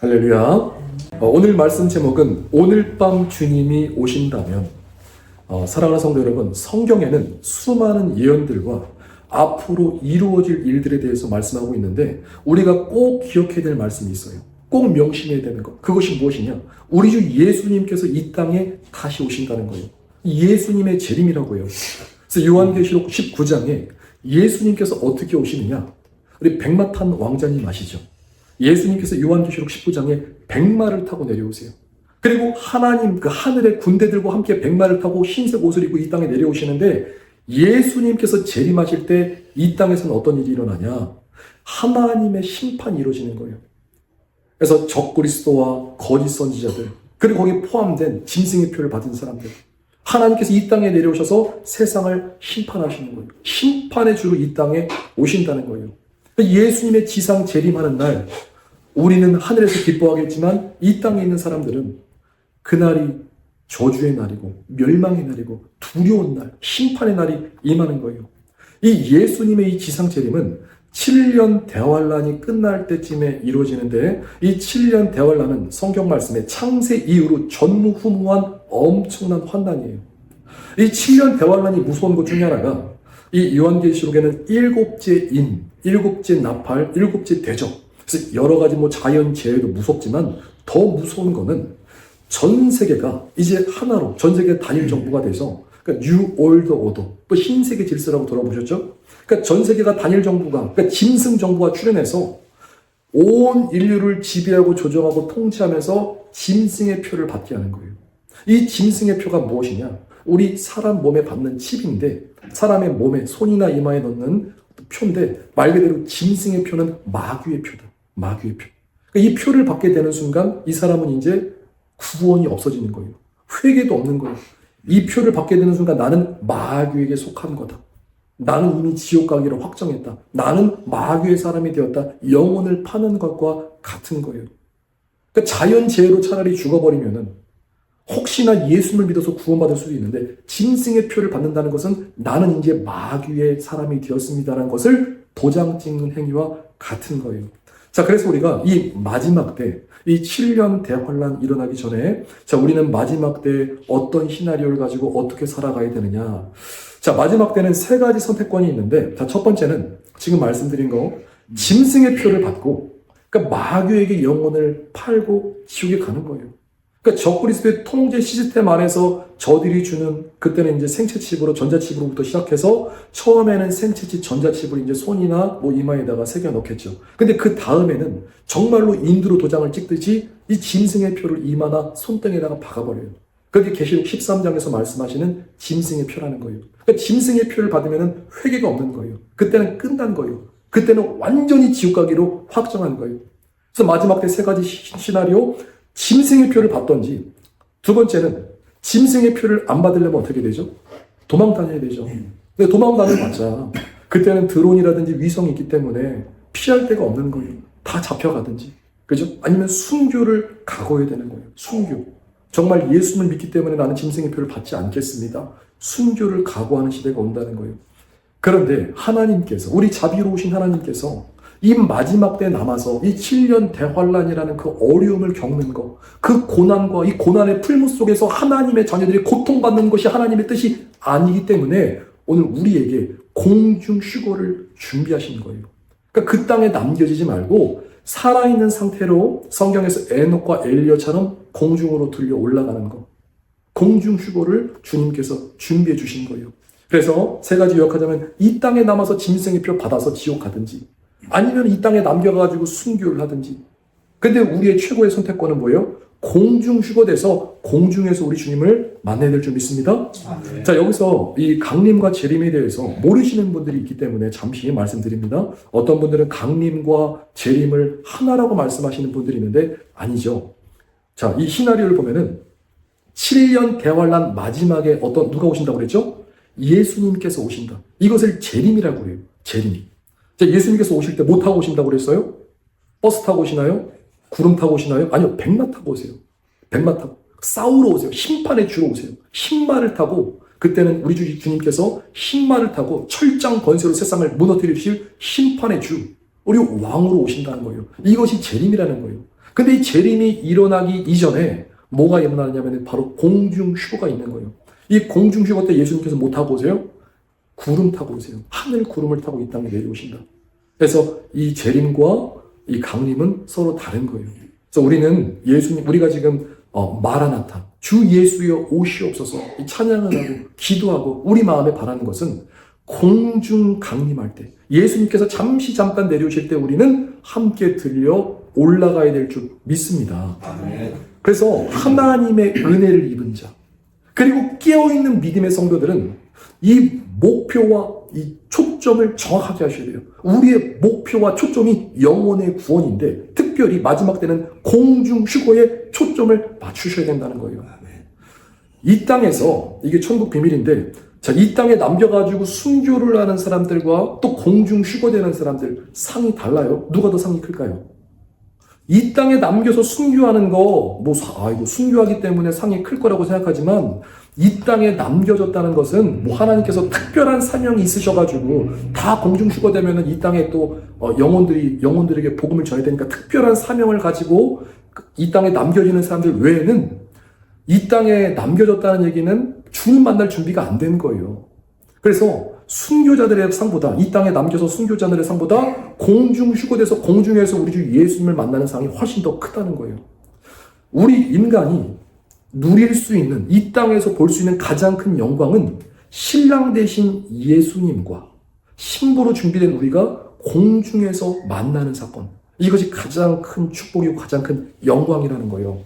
할렐루야. 오늘 말씀 제목은 오늘 밤 주님이 오신다면. 사랑하는 성도 여러분, 성경에는 수많은 예언들과 앞으로 이루어질 일들에 대해서 말씀하고 있는데 우리가 꼭 기억해야 될 말씀이 있어요. 꼭 명심해야 되는 것. 그것이 무엇이냐? 우리 주 예수님께서 이 땅에 다시 오신다는 거예요. 예수님의 재림이라고요. 그래서 요한계시록 19장에 예수님께서 어떻게 오시느냐? 우리 백마 탄 왕자님 아시죠? 예수님께서 요한계시록 19장에 백마를 타고 내려오세요. 그리고 하나님 그 하늘의 군대들과 함께 백마를 타고 흰색 옷을 입고 이 땅에 내려오시는데 예수님께서 재림하실 때 이 땅에서는 어떤 일이 일어나냐? 하나님의 심판이 이루어지는 거예요. 그래서 적그리스도와 거짓 선지자들, 그리고 거기에 포함된 짐승의 표를 받은 사람들, 하나님께서 이 땅에 내려오셔서 세상을 심판하시는 거예요. 심판의 주로 이 땅에 오신다는 거예요. 예수님의 지상 재림하는 날 우리는 하늘에서 기뻐하겠지만 이 땅에 있는 사람들은 그날이 저주의 날이고 멸망의 날이고 두려운 날, 심판의 날이 임하는 거예요. 이 예수님의 이 지상 재림은 7년 대환란이 끝날 때쯤에 이루어지는데 이 7년 대환란은 성경 말씀에 창세 이후로 전무후무한 엄청난 환난이에요. 이 7년 대환란이 무서운 것 중에 하나가 이 요한계시록에는 일곱째 인, 일곱째 나팔, 일곱째 대적. 그래서 여러 가지 자연 재해도 무섭지만 더 무서운 거는 전 세계가 이제 하나로 전 세계 단일 정부가 돼서 그러니까 New World Order, 또 신세계 질서라고 들어보셨죠? 그러니까 전 세계가 단일 정부가, 그러니까 짐승 정부가 출현해서 온 인류를 지배하고 조정하고 통치하면서 짐승의 표를 받게 하는 거예요. 이 짐승의 표가 무엇이냐? 우리 사람 몸에 받는 칩인데 사람의 몸에 손이나 이마에 넣는 표인데 말 그대로 짐승의 표는 마귀의 표다. 마귀의 표. 그러니까 이 표를 받게 되는 순간 이 사람은 이제 구원이 없어지는 거예요. 회개도 없는 거예요. 이 표를 받게 되는 순간 나는 마귀에게 속한 거다. 나는 이미 지옥 가기로 확정했다. 나는 마귀의 사람이 되었다. 영혼을 파는 것과 같은 거예요. 그러니까 자연재해로 차라리 죽어버리면은 혹시나 예수를 믿어서 구원받을 수도 있는데 짐승의 표를 받는다는 것은 나는 이제 마귀의 사람이 되었습니다라는 것을 도장 찍는 행위와 같은 거예요. 자, 그래서 우리가 이 마지막 때, 이 7년 대환란 일어나기 전에 자, 우리는 마지막 때 어떤 시나리오를 가지고 어떻게 살아가야 되느냐. 자, 마지막 때는 세 가지 선택권이 있는데 자, 첫 번째는 지금 말씀드린 거 짐승의 표를 받고 그러니까 마귀에게 영혼을 팔고 지옥에 가는 거예요. 그러니까 적그리스도의 통제 시스템 안에서 저들이 주는 그때는 이제 생체칩으로 전자칩으로부터 시작해서 처음에는 생체칩 전자칩을 이제 손이나 이마에다가 새겨 넣겠죠. 근데 그 다음에는 정말로 인두로 도장을 찍듯이 이 짐승의 표를 이마나 손등에다가 박아버려요. 그게 계시록 13장에서 말씀하시는 짐승의 표라는 거예요. 그러니까 짐승의 표를 받으면은 회개가 없는 거예요. 그때는 끝난 거예요. 그때는 완전히 지옥 가기로 확정한 거예요. 그래서 마지막 때 세 가지 시나리오. 짐승의 표를 받던지 두 번째는 짐승의 표를 안 받으려면 어떻게 되죠? 도망 다녀야 되죠. 근데 도망 다녀봤자 그때는 드론이라든지 위성이 있기 때문에 피할 데가 없는 거예요. 다 잡혀가든지 그죠? 아니면 순교를 각오해야 되는 거예요. 순교. 정말 예수를 믿기 때문에 나는 짐승의 표를 받지 않겠습니다. 순교를 각오하는 시대가 온다는 거예요. 그런데 하나님께서 우리 자비로우신 하나님께서 이 마지막 때에 남아서 이 7년 대환란이라는 그 어려움을 겪는 것, 그 고난과 이 고난의 풀무 속에서 하나님의 자녀들이 고통받는 것이 하나님의 뜻이 아니기 때문에 오늘 우리에게 공중휴거를 준비하신 거예요. 그러니까 그 땅에 남겨지지 말고 살아있는 상태로 성경에서 에녹과 엘리야처럼 공중으로 들려 올라가는 것. 공중휴거를 주님께서 준비해 주신 거예요. 그래서 세 가지 요약하자면 이 땅에 남아서 짐승의 표 받아서 지옥 가든지 아니면 이 땅에 남겨가지고 순교를 하든지. 근데 우리의 최고의 선택권은 뭐예요? 공중휴거돼서 공중에서 우리 주님을 만나야 될 줄 믿습니다. 네. 자, 여기서 이 강림과 재림에 대해서 모르시는 분들이 있기 때문에 잠시 말씀드립니다. 어떤 분들은 강림과 재림을 하나라고 말씀하시는 분들이 있는데 아니죠. 자, 이 시나리오를 보면은 7년 대환란 마지막에 누가 오신다고 그랬죠? 예수님께서 오신다. 이것을 재림이라고 해요. 재림. 예수님께서 오실 때 뭐 타고 오신다고 그랬어요? 버스 타고 오시나요? 구름 타고 오시나요? 아니요, 백마 타고 오세요. 백마 타고. 싸우러 오세요. 심판의 주로 오세요. 신마를 타고, 그때는 우리 주님께서 신마를 타고 철장 권세로 세상을 무너뜨리실 심판의 주, 우리 왕으로 오신다는 거예요. 이것이 재림이라는 거예요. 근데 이 재림이 일어나기 이전에 뭐가 일어나냐면 바로 공중휴거가 있는 거예요. 이 공중휴거 때 예수님께서 뭐 타고 오세요? 구름 타고 오세요. 하늘 구름을 타고 이 땅에 내려오신다. 그래서 이 재림과 이 강림은 서로 다른 거예요. 그래서 우리는 우리가 지금 마라나타, 주 예수여 오시옵소서 찬양을 하고 기도하고 우리 마음에 바라는 것은 공중 강림할 때 예수님께서 잠깐 내려오실 때 우리는 함께 들려 올라가야 될 줄 믿습니다. 아멘. 그래서 하나님의 은혜를 입은 자 그리고 깨어있는 믿음의 성도들은 이 목표와 이 초점을 정확하게 하셔야 돼요. 우리의 목표와 초점이 영혼의 구원인데 특별히 마지막 때는 공중 휴거에 초점을 맞추셔야 된다는 거예요. 이 땅에서 이게 천국 비밀인데 자, 이 땅에 남겨가지고 순교를 하는 사람들과 또 공중 휴거되는 사람들 상이 달라요. 누가 더 상이 클까요? 이 땅에 남겨서 순교하는 거 이거 순교하기 때문에 상이 클 거라고 생각하지만 이 땅에 남겨졌다는 것은 하나님께서 특별한 사명이 있으셔가지고 다 공중 휴거되면은 이 땅에 또 영혼들에게 복음을 전해야 되니까 특별한 사명을 가지고 이 땅에 남겨지는 사람들 외에는 이 땅에 남겨졌다는 얘기는 주님 만날 준비가 안 된 거예요. 그래서 순교자들의 상보다 이 땅에 남겨서 순교자들의 상보다 공중 휴거돼서 공중에서 우리 주 예수님을 만나는 상이 훨씬 더 크다는 거예요. 우리 인간이 누릴 수 있는 이 땅에서 볼 수 있는 가장 큰 영광은 신랑 되신 예수님과 신부로 준비된 우리가 공중에서 만나는 사건. 이것이 가장 큰 축복이고 가장 큰 영광이라는 거예요.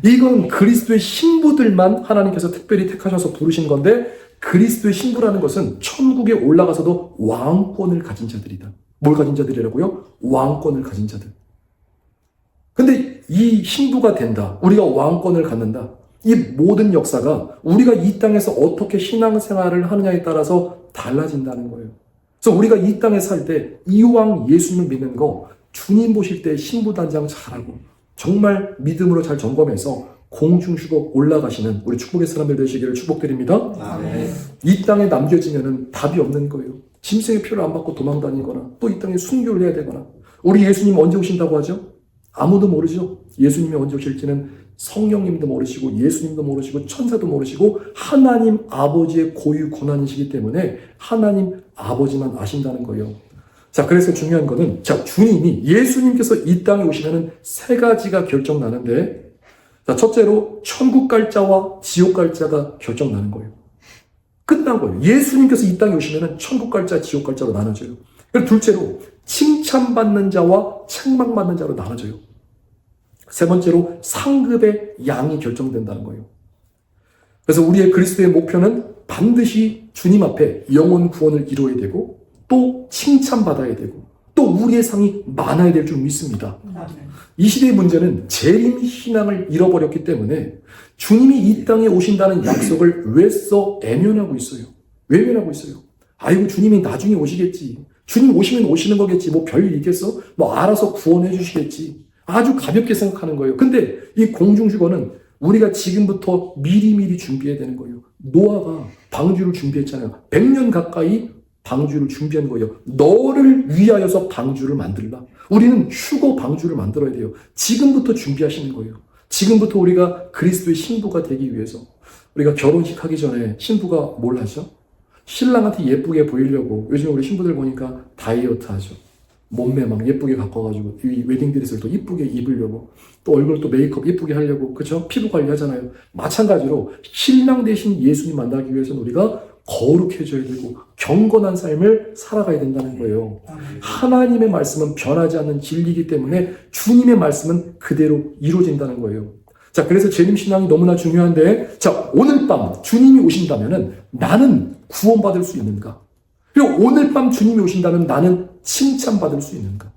이건 그리스도의 신부들만 하나님께서 특별히 택하셔서 부르신 건데 그리스도의 신부라는 것은 천국에 올라가서도 왕권을 가진 자들이다. 뭘 가진 자들이라고요? 왕권을 가진 자들. 근데 이 신부가 된다. 우리가 왕권을 갖는다. 이 모든 역사가 우리가 이 땅에서 어떻게 신앙생활을 하느냐에 따라서 달라진다는 거예요. 그래서 우리가 이 땅에 살 때 이왕 예수님을 믿는 거 주님 보실 때 신부단장 잘하고 정말 믿음으로 잘 점검해서 공중휴거 올라가시는 우리 축복의 사람들 되시기를 축복드립니다. 아멘. 이 땅에 남겨지면은 답이 없는 거예요. 짐승의 표를 안 받고 도망 다니거나 또 이 땅에 순교를 해야 되거나 우리 예수님 언제 오신다고 하죠? 아무도 모르죠. 예수님이 언제 오실지는 성령님도 모르시고 예수님도 모르시고 천사도 모르시고 하나님 아버지의 고유 권한이시기 때문에 하나님 아버지만 아신다는 거예요. 자, 그래서 중요한 거는 주님이 예수님께서 이 땅에 오시면은 세 가지가 결정나는데 자, 첫째로 천국 갈 자와 지옥 갈 자가 결정나는 거예요. 끝난 거예요. 예수님께서 이 땅에 오시면은 천국 갈 자, 지옥 갈 자로 나눠져요. 그리고 둘째로 칭찬받는 자와 책망받는 자로 나눠져요. 세 번째로 상급의 양이 결정된다는 거예요. 그래서 우리의 그리스도의 목표는 반드시 주님 앞에 영혼 구원을 이루어야 되고 또 칭찬받아야 되고 또 우리의 상이 많아야 될 줄 믿습니다. 이 시대의 문제는 재림 신앙을 잃어버렸기 때문에 주님이 이 땅에 오신다는 약속을 외써 애면하고 있어요. 외면하고 있어요. 아이고 주님이 나중에 오시겠지. 주님 오시면 오시는 거겠지. 별일 있겠어? 알아서 구원해 주시겠지. 아주 가볍게 생각하는 거예요. 근데 이 공중휴거는 우리가 지금부터 미리미리 준비해야 되는 거예요. 노아가 방주를 준비했잖아요. 100년 가까이 방주를 준비한 거예요. 너를 위하여서 방주를 만들라. 우리는 휴거 방주를 만들어야 돼요. 지금부터 준비하시는 거예요. 지금부터 우리가 그리스도의 신부가 되기 위해서 우리가 결혼식 하기 전에 신부가 뭘 하죠? 신랑한테 예쁘게 보이려고 요즘 우리 신부들 보니까 다이어트 하죠. 몸매 막 예쁘게 바꿔가지고 이 웨딩드레스를 또 이쁘게 입으려고 또 얼굴 또 메이크업 예쁘게 하려고 그렇죠? 피부 관리하잖아요. 마찬가지로 신랑 대신 예수님 만나기 위해서는 우리가 거룩해져야 되고 경건한 삶을 살아가야 된다는 거예요. 하나님의 말씀은 변하지 않는 진리이기 때문에 주님의 말씀은 그대로 이루어진다는 거예요. 자, 그래서 재림신앙이 너무나 중요한데 자, 오늘 밤 주님이 오신다면은 나는 구원받을 수 있는가? 그리고 오늘 밤 주님이 오신다면 나는 칭찬받을 수 있는가?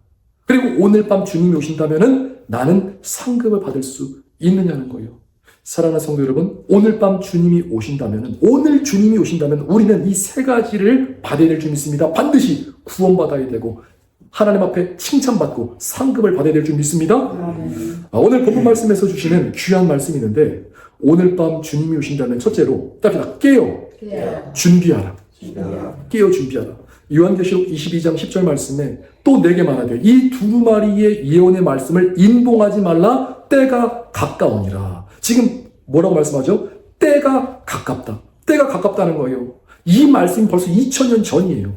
그리고 오늘 밤 주님이 오신다면은 나는 상급을 받을 수 있느냐는 거예요. 사랑하는 성도 여러분, 오늘 밤 주님이 오신다면 우리는 이 세 가지를 받아야 될 줄 믿습니다. 반드시 구원받아야 되고 하나님 앞에 칭찬받고 상급을 받아야 될 줄 믿습니다. 오늘 본문 말씀에서 주시는 귀한 말씀이 있는데 오늘 밤 주님이 오신다면 첫째로 답이다. 깨어 준비하라. 깨어 준비하라. 요한계시록 22장 10절 말씀에 또 내게 말하되 이 두루마리의 예언의 말씀을 인봉하지 말라. 때가 가까우니라. 지금 뭐라고 말씀하죠? 때가 가깝다. 때가 가깝다는 거예요. 이 말씀이 벌써 2000년 전이에요.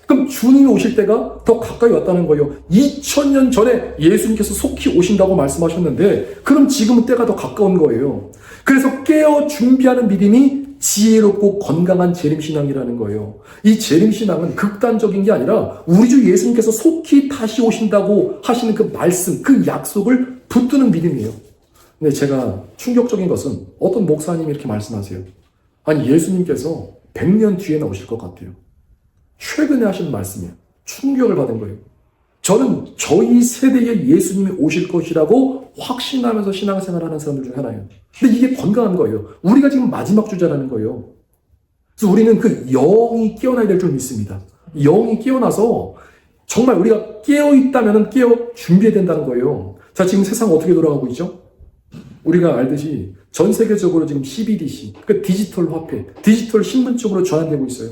그럼 주님이 오실 때가 더 가까이 왔다는 거예요. 2000년 전에 예수님께서 속히 오신다고 말씀하셨는데 그럼 지금은 때가 더 가까운 거예요. 그래서 깨어 준비하는 믿음이 지혜롭고 건강한 재림신앙이라는 거예요. 이 재림신앙은 극단적인 게 아니라 우리 주 예수님께서 속히 다시 오신다고 하시는 그 말씀, 그 약속을 붙드는 믿음이에요. 근데 제가 충격적인 것은 어떤 목사님이 이렇게 말씀하세요. 아니 예수님께서 100년 뒤에 나오실 것 같아요. 최근에 하신 말씀이에요. 충격을 받은 거예요. 저는 저희 세대에 예수님이 오실 것이라고 확신하면서 신앙생활을 하는 사람들 중 하나예요. 근데 이게 건강한 거예요. 우리가 지금 마지막 주자라는 거예요. 그래서 우리는 그 영이 깨어나야 될 줄 믿습니다. 영이 깨어나서 정말 우리가 깨어있다면 깨어 준비해야 된다는 거예요. 자, 지금 세상 어떻게 돌아가고 있죠? 우리가 알듯이 전 세계적으로 지금 CBDC, 그 디지털 화폐, 디지털 신분 쪽으로 전환되고 있어요.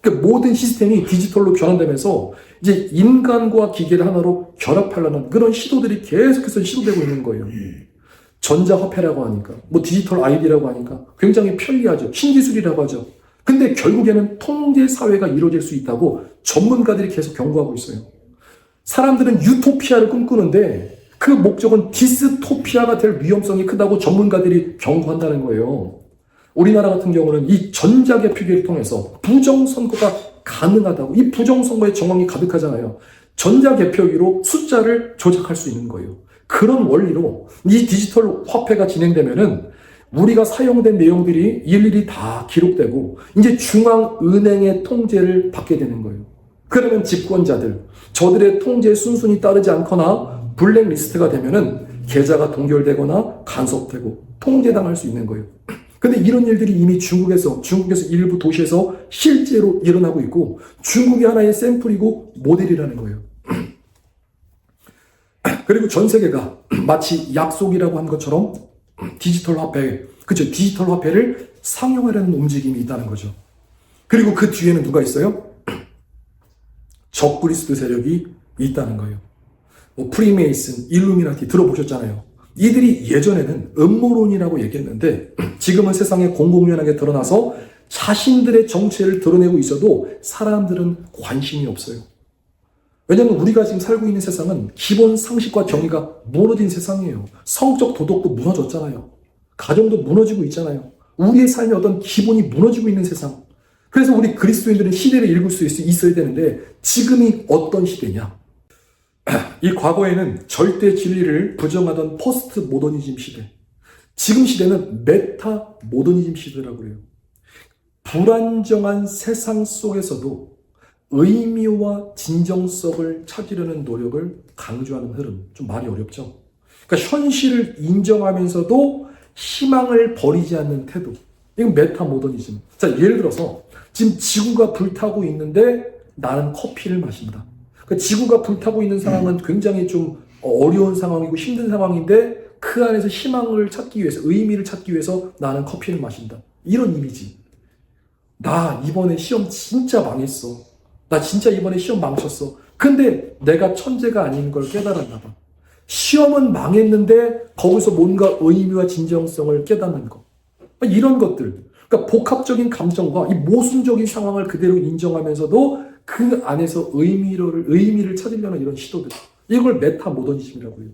그 모든 시스템이 디지털로 변환되면서 이제 인간과 기계를 하나로 결합하려는 그런 시도들이 계속해서 시도되고 있는 거예요. 전자화폐라고 하니까, 뭐 디지털 아이디라고 하니까 굉장히 편리하죠. 신기술이라고 하죠. 근데 결국에는 통제사회가 이루어질 수 있다고 전문가들이 계속 경고하고 있어요. 사람들은 유토피아를 꿈꾸는데 그 목적은 디스토피아가 될 위험성이 크다고 전문가들이 경고한다는 거예요. 우리나라 같은 경우는 이 전자개표기를 통해서 부정선거가 가능하다고, 이 부정선거의 정황이 가득하잖아요. 전자개표기로 숫자를 조작할 수 있는 거예요. 그런 원리로 이 디지털 화폐가 진행되면은 우리가 사용된 내용들이 일일이 다 기록되고 이제 중앙은행의 통제를 받게 되는 거예요. 그러면 집권자들, 저들의 통제에 순순히 따르지 않거나 블랙리스트가 되면은 계좌가 동결되거나 간섭되고 통제당할 수 있는 거예요. 근데 이런 일들이 이미 중국에서 일부 도시에서 실제로 일어나고 있고 중국이 하나의 샘플이고 모델이라는 거예요. 그리고 전 세계가 마치 약속이라고 한 것처럼 디지털 화폐를 상용하려는 움직임이 있다는 거죠. 그리고 그 뒤에는 누가 있어요? 적그리스도 세력이 있다는 거예요. 뭐 프리메이슨, 일루미나티 들어보셨잖아요. 이들이 예전에는 음모론이라고 얘기했는데 지금은 세상에 공공연하게 드러나서 자신들의 정체를 드러내고 있어도 사람들은 관심이 없어요. 왜냐하면 우리가 지금 살고 있는 세상은 기본 상식과 정의가 무너진 세상이에요. 성적 도덕도 무너졌잖아요. 가정도 무너지고 있잖아요. 우리의 삶의 어떤 기본이 무너지고 있는 세상. 그래서 우리 그리스도인들은 시대를 읽을 수 있어야 되는데 지금이 어떤 시대냐? 이 과거에는 절대 진리를 부정하던 포스트 모더니즘 시대. 지금 시대는 메타 모더니즘 시대라고 해요. 불안정한 세상 속에서도 의미와 진정성을 찾으려는 노력을 강조하는 흐름. 좀 말이 어렵죠? 그러니까 현실을 인정하면서도 희망을 버리지 않는 태도. 이건 메타 모더니즘. 자, 예를 들어서 지금 지구가 불타고 있는데 나는 커피를 마신다. 그러니까 지구가 불타고 있는 상황은 굉장히 좀 어려운 상황이고 힘든 상황인데 그 안에서 희망을 찾기 위해서, 의미를 찾기 위해서 나는 커피를 마신다. 이런 이미지. 나 이번에 시험 진짜 망했어. 나 진짜 이번에 시험 망쳤어. 근데 내가 천재가 아닌 걸 깨달았나 봐. 시험은 망했는데 거기서 뭔가 의미와 진정성을 깨닫는 거. 이런 것들. 그러니까 복합적인 감정과 이 모순적인 상황을 그대로 인정하면서도 그 안에서 의미를 찾으려는 이런 시도들. 이걸 메타 모더니즘이라고 해요.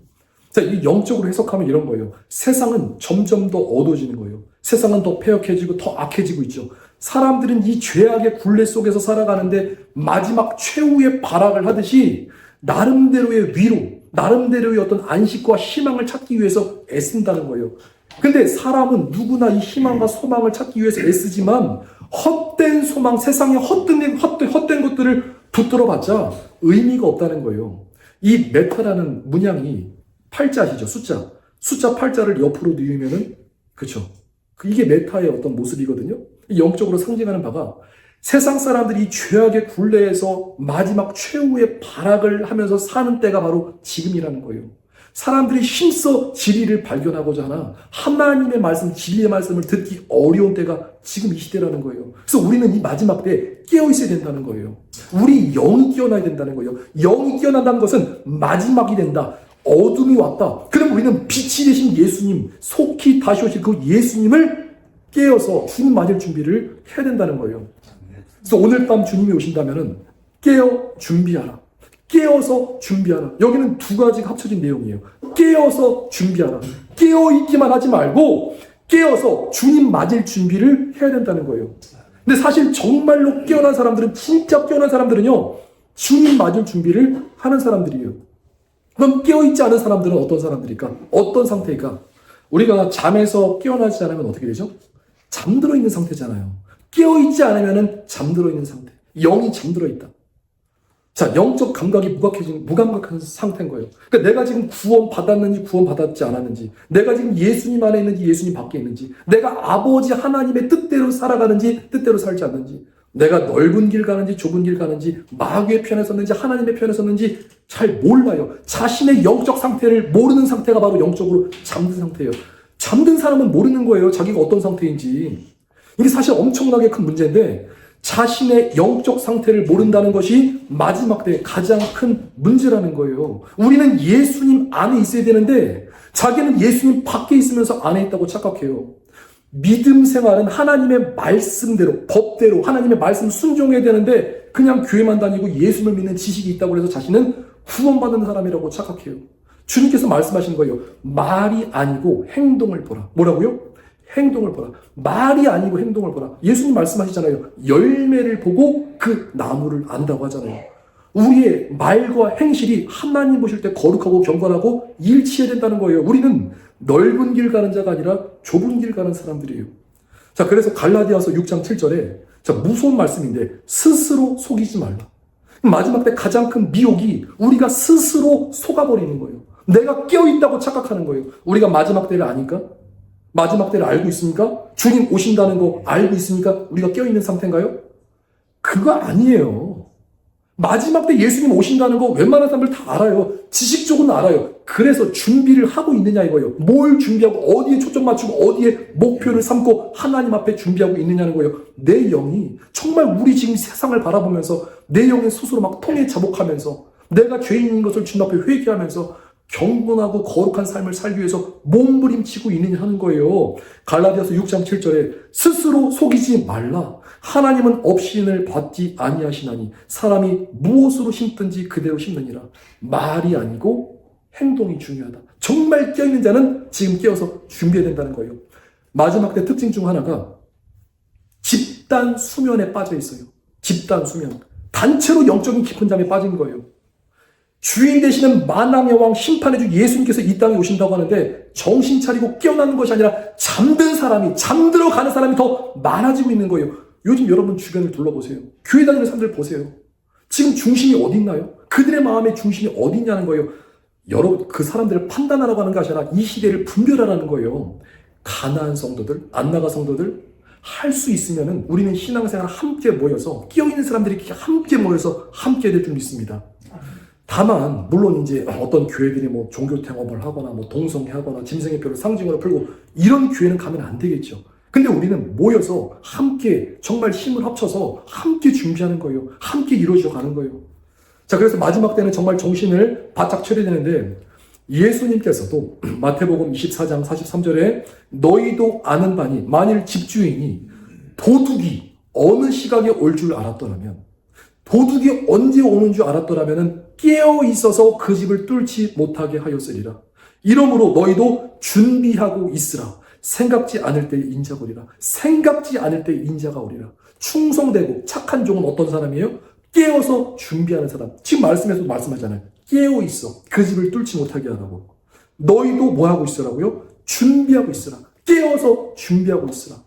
자, 이 영적으로 해석하면 이런 거예요. 세상은 점점 더 어두워지는 거예요. 세상은 더 패역해지고 더 악해지고 있죠. 사람들은 이 죄악의 굴레 속에서 살아가는데 마지막 최후의 발악을 하듯이 나름대로의 위로, 나름대로의 어떤 안식과 희망을 찾기 위해서 애쓴다는 거예요. 근데 사람은 누구나 이 희망과 소망을 찾기 위해서 애쓰지만 헛된 소망, 세상의 헛된 것들을 붙들어봤자 의미가 없다는 거예요. 이 메타라는 문양이 팔자시죠, 숫자. 숫자 팔자를 옆으로 뉘으면은, 그쵸. 이게 메타의 어떤 모습이거든요. 영적으로 상징하는 바가 세상 사람들이 이 죄악의 굴레에서 마지막 최후의 발악을 하면서 사는 때가 바로 지금이라는 거예요. 사람들이 힘써 진리를 발견하고자 하나 하나님의 말씀, 진리의 말씀을 듣기 어려운 때가 지금 이 시대라는 거예요. 그래서 우리는 이 마지막 때에 깨어 있어야 된다는 거예요. 우리 영이 깨어나야 된다는 거예요. 영이 깨어난다는 것은 마지막이 된다. 어둠이 왔다. 그럼 우리는 빛이 되신 예수님, 속히 다시 오실 그 예수님을 깨어서 주님 맞을 준비를 해야 된다는 거예요. 그래서 오늘 밤 주님이 오신다면은 깨어 준비하라. 깨어서 준비하라. 여기는 두 가지가 합쳐진 내용이에요. 깨어서 준비하라. 깨어있기만 하지 말고 깨어서 주님 맞을 준비를 해야 된다는 거예요. 근데 사실 정말로 깨어난 사람들은, 진짜 깨어난 사람들은요, 주님 맞을 준비를 하는 사람들이에요. 그럼 깨어있지 않은 사람들은 어떤 사람들일까? 어떤 상태일까? 우리가 잠에서 깨어나지 않으면 어떻게 되죠? 잠들어 있는 상태잖아요. 깨어있지 않으면 잠들어 있는 상태. 영이 잠들어 있다. 자, 영적 감각이 무감각한 상태인 거예요. 그러니까 내가 지금 구원 받았는지 구원 받았지 않았는지, 내가 지금 예수님 안에 있는지 예수님 밖에 있는지, 내가 아버지 하나님의 뜻대로 살아가는지 뜻대로 살지 않는지, 내가 넓은 길 가는지 좁은 길 가는지, 마귀의 편에 섰는지 하나님의 편에 섰는지 잘 몰라요. 자신의 영적 상태를 모르는 상태가 바로 영적으로 잠든 상태예요. 잠든 사람은 모르는 거예요. 자기가 어떤 상태인지. 이게 사실 엄청나게 큰 문제인데, 자신의 영적 상태를 모른다는 것이 마지막 때 가장 큰 문제라는 거예요. 우리는 예수님 안에 있어야 되는데 자기는 예수님 밖에 있으면서 안에 있다고 착각해요. 믿음 생활은 하나님의 말씀대로, 법대로 하나님의 말씀 순종해야 되는데 그냥 교회만 다니고 예수를 믿는 지식이 있다고 해서 자신은 구원받는 사람이라고 착각해요. 주님께서 말씀하신 거예요. 말이 아니고 행동을 보라. 뭐라고요? 행동을 보라. 말이 아니고 행동을 보라. 예수님 말씀하시잖아요. 열매를 보고 그 나무를 안다고 하잖아요. 우리의 말과 행실이 하나님 보실 때 거룩하고 경건하고 일치해야 된다는 거예요. 우리는 넓은 길 가는 자가 아니라 좁은 길 가는 사람들이에요. 자, 그래서 갈라디아서 6장 7절에 자, 무서운 말씀인데 스스로 속이지 말라. 마지막 때 가장 큰 미혹이 우리가 스스로 속아버리는 거예요. 내가 깨어있다고 착각하는 거예요. 우리가 마지막 때를 아니까? 마지막 때를 알고 있습니까? 주님 오신다는 거 알고 있습니까? 우리가 깨어있는 상태인가요? 그거 아니에요. 마지막 때 예수님 오신다는 거 웬만한 사람들 다 알아요. 지식적으로는 알아요. 그래서 준비를 하고 있느냐 이거예요. 뭘 준비하고 어디에 초점 맞추고 어디에 목표를 삼고 하나님 앞에 준비하고 있느냐는 거예요. 내 영이 정말 우리 지금 세상을 바라보면서 내 영의 스스로 막 통해 자복하면서 내가 죄인인 것을 주님 앞에 회개하면서 경건하고 거룩한 삶을 살기 위해서 몸부림치고 있느냐 하는 거예요. 갈라디아서 6장 7절에 스스로 속이지 말라. 하나님은 업신을 받지 아니하시나니 사람이 무엇으로 심든지 그대로 심느니라. 말이 아니고 행동이 중요하다. 정말 깨어있는 자는 지금 깨어서 준비해야 된다는 거예요. 마지막 때 특징 중 하나가 집단 수면에 빠져 있어요. 집단 수면. 단체로 영적인 깊은 잠에 빠진 거예요. 주인 되시는 만왕의 왕 심판의 주 예수님께서 이 땅에 오신다고 하는데 정신 차리고 깨어나는 것이 아니라 잠든 사람이, 잠들어 가는 사람이 더 많아지고 있는 거예요. 요즘 여러분 주변을 둘러보세요. 교회 다니는 사람들 보세요. 지금 중심이 어디 있나요? 그들의 마음의 중심이 어디 있냐는 거예요. 여러분 그 사람들을 판단하라고 하는 것이 아니라 이 시대를 분별하라는 거예요. 가나안 성도들, 안나가 성도들 할 수 있으면은 우리는 신앙생활 함께 모여서 깨어있는 사람들이 함께 모여서 함께 될 줄 믿습니다. 다만 물론 이제 어떤 교회들이 뭐 종교 탱업을 하거나 뭐 동성애하거나 짐승의표를 상징으로 풀고 이런 교회는 가면 안 되겠죠. 근데 우리는 모여서 함께 정말 힘을 합쳐서 함께 준비하는 거예요. 함께 이루어져 가는 거예요. 자, 그래서 마지막 때는 정말 정신을 바짝 차려야 되는데 예수님께서도 마태복음 24장 43절에 너희도 아는 바니 만일 집주인이 도둑이 어느 시각에 올 줄 알았더라면 도둑이 언제 오는 줄 알았더라면 깨어 있어서 그 집을 뚫지 못하게 하였으리라. 이러므로 너희도 준비하고 있으라. 생각지 않을 때에 인자가 오리라. 생각지 않을 때에 인자가 오리라. 충성되고 착한 종은 어떤 사람이에요? 깨어서 준비하는 사람. 지금 말씀에서도 말씀하잖아요. 깨어 있어. 그 집을 뚫지 못하게 하라고. 너희도 뭐 하고 있으라고요? 준비하고 있으라. 깨어서 준비하고 있으라.